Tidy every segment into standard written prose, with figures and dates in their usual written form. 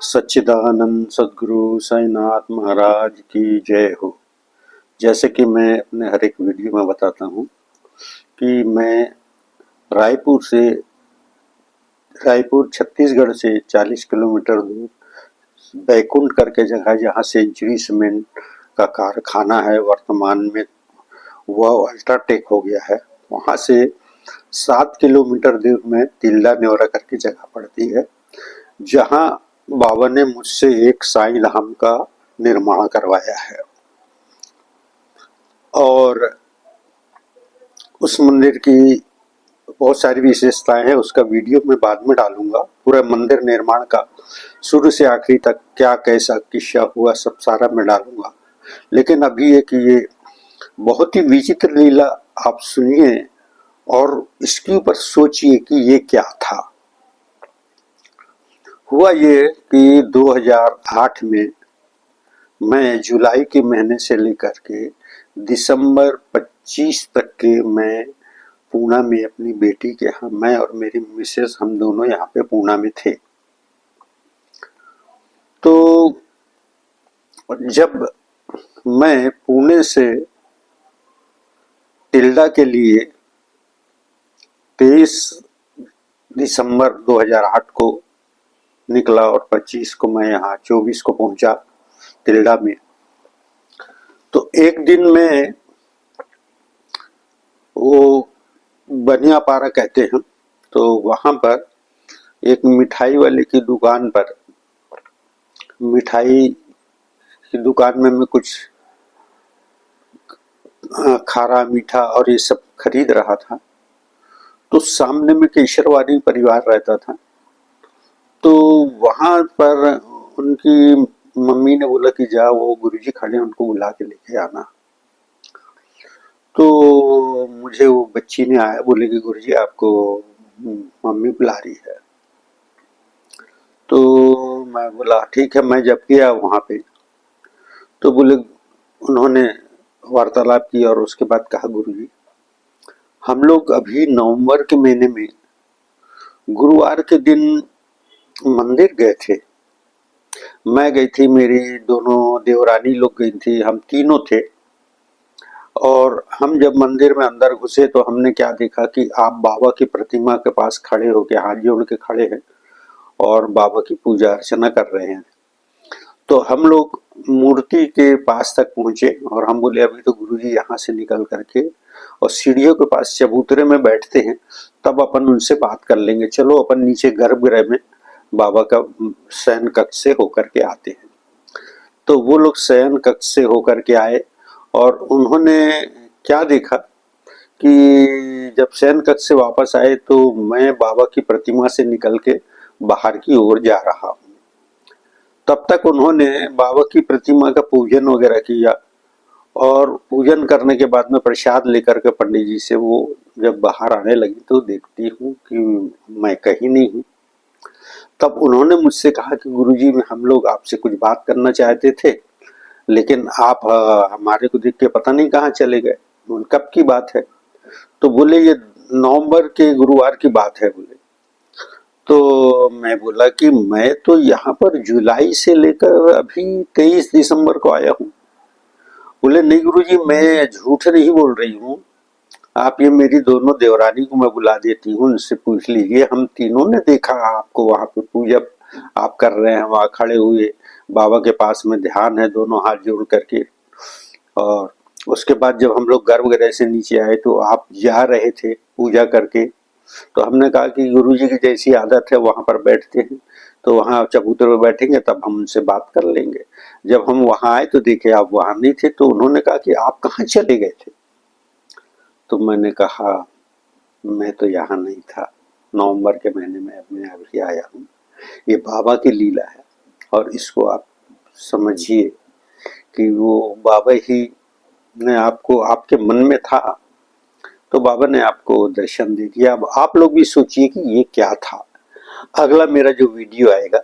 सच्चिदानंद सद्गुरु साईनाथ महाराज की जय हो। जैसे कि मैं अपने हर एक वीडियो में बताता हूँ कि मैं रायपुर छत्तीसगढ़ से 40 किलोमीटर दूर बैकुंठ करके जगह जहाँ सेंचुरी सीमेंट का कारखाना है, वर्तमान में वह अल्ट्राटेक हो गया है, वहाँ से 7 किलोमीटर दूर में तिल्दा नेवरा करके जगह पड़ती है, जहाँ बाबा ने मुझसे एक साईं धाम का निर्माण करवाया है। और उस मंदिर की बहुत सारी विशेषताएं हैं, उसका वीडियो मैं बाद में डालूंगा। पूरा मंदिर निर्माण का शुरू से आखिरी तक क्या कैसा किस्सा हुआ सब सारा मैं डालूंगा। लेकिन अभी ये बहुत ही विचित्र लीला आप सुनिए और इसके ऊपर सोचिए कि ये क्या था। हुआ ये कि 2008 में मैं जुलाई के महीने से लेकर के दिसंबर 25 तक के मैं पूना में अपनी बेटी के यहाँ, मैं और मेरी मिसेस, हम दोनों यहाँ पे पूना में थे। तो जब मैं पुणे से तिल्दा के लिए 23 दिसंबर 2008 को निकला और 25 को मैं यहाँ 24 को पहुंचा तिल्दा में। तो एक दिन में वो बनियापारा कहते हैं, तो वहां पर एक मिठाई वाले की दुकान पर, मिठाई की दुकान में मैं कुछ खारा मीठा और ये सब खरीद रहा था। तो सामने में केशरवानी परिवार रहता था, तो वहां पर उनकी मम्मी ने बोला कि जा वो गुरुजी खड़े उनको बुला के लेके आना। तो मुझे वो बच्ची ने आया, बोले कि गुरुजी आपको मम्मी बुला रही है। तो मैं बोला ठीक है। मैं जब गया वहां पे तो बोले, उन्होंने वार्तालाप की और उसके बाद कहा, गुरुजी हम लोग अभी नवंबर के महीने में गुरुवार के दिन मंदिर गए थे। मैं गई थी, मेरी दोनों देवरानी लोग गई थी, हम तीनों थे। और हम जब मंदिर में अंदर घुसे तो हमने क्या देखा कि आप बाबा की प्रतिमा के पास खड़े होके हाथ जोड़ के खड़े हैं और बाबा की पूजा अर्चना कर रहे हैं। तो हम लोग मूर्ति के पास तक पहुंचे और हम बोले अभी तो गुरुजी यहाँ से निकल करके और सीढ़ियों के पास चबूतरे में बैठते हैं, तब अपन उनसे बात कर लेंगे, चलो अपन नीचे गर्भगृह में बाबा का शयन कक्ष से होकर के आते हैं। तो वो लोग शयन कक्ष से होकर के आए और उन्होंने क्या देखा कि जब शयन कक्ष से वापस आए तो मैं बाबा की प्रतिमा से निकल के बाहर की ओर जा रहा हूँ। तब तक उन्होंने बाबा की प्रतिमा का पूजन वगैरह किया और पूजन करने के बाद में प्रसाद लेकर के पंडित जी से वो जब बाहर आने लगी तो देखती हूँ कि मैं कहीं नहीं हूँ। तब उन्होंने मुझसे कहा कि गुरुजी हम लोग आपसे कुछ बात करना चाहते थे, लेकिन आप हमारे को देख के पता नहीं कहाँ चले गए। कब की बात है? तो बोले ये नवंबर के गुरुवार की बात है। बोले तो मैं बोला कि मैं तो यहाँ पर जुलाई से लेकर अभी 23 दिसंबर को आया हूँ। बोले नहीं गुरुजी मैं झूठ नहीं बोल रही हूँ, आप ये मेरी दोनों देवरानी को मैं बुला देती हूँ, उनसे पूछ लीजिए, हम तीनों ने देखा आपको वहां पे पूजा आप कर रहे हैं, वहां खड़े हुए बाबा के पास में ध्यान है, दोनों हाथ जोड़ करके। और उसके बाद जब हम लोग गर्भगृह से नीचे आए तो आप जा रहे थे पूजा करके। तो हमने कहा कि गुरुजी की जैसी आदत है वहां पर बैठते हैं, तो वहां चबूतरे में बैठेंगे तब हम उनसे बात कर लेंगे। जब हम वहां आए तो देखे आप वहां नहीं थे, तो उन्होंने कहा कि आप कहाँ चले गए थे? तो मैंने कहा मैं तो यहाँ नहीं था, नवंबर के महीने में मैं अभी आया हूँ। ये बाबा की लीला है और इसको आप समझिए कि वो बाबा ही ने आपको, आपके मन में था तो बाबा ने आपको दर्शन दे दिया। अब आप लोग भी सोचिए कि ये क्या था। अगला मेरा जो वीडियो आएगा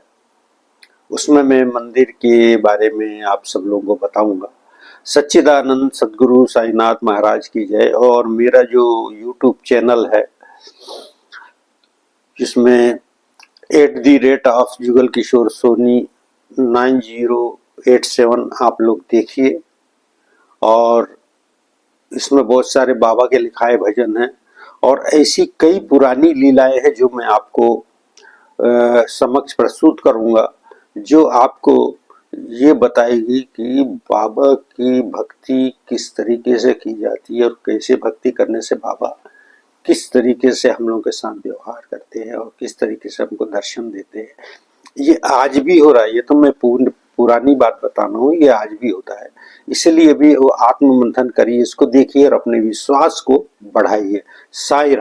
उसमें मैं मंदिर के बारे में आप सब लोगों को बताऊंगा। सच्चिदानंद सद्गुरु साईनाथ महाराज की जय। और मेरा जो YouTube चैनल है जिसमें @ जुगल किशोर सोनी 9087 आप लोग देखिए। और इसमें बहुत सारे बाबा के लिखाए भजन हैं और ऐसी कई पुरानी लीलाएं हैं जो मैं आपको समक्ष प्रस्तुत करूंगा, जो आपको ये बताएगी कि बाबा की भक्ति किस तरीके से की जाती है और कैसे भक्ति करने से बाबा किस तरीके से हम लोगों के साथ व्यवहार करते हैं और किस तरीके से हमको दर्शन देते हैं। ये आज भी हो रहा है, ये तो मैं पुरानी बात बता रहा हूँ, ये आज भी होता है। इसलिए भी वो आत्म मंथन करिए, इसको देखिए और अपने विश्वास को बढ़ाइए। साई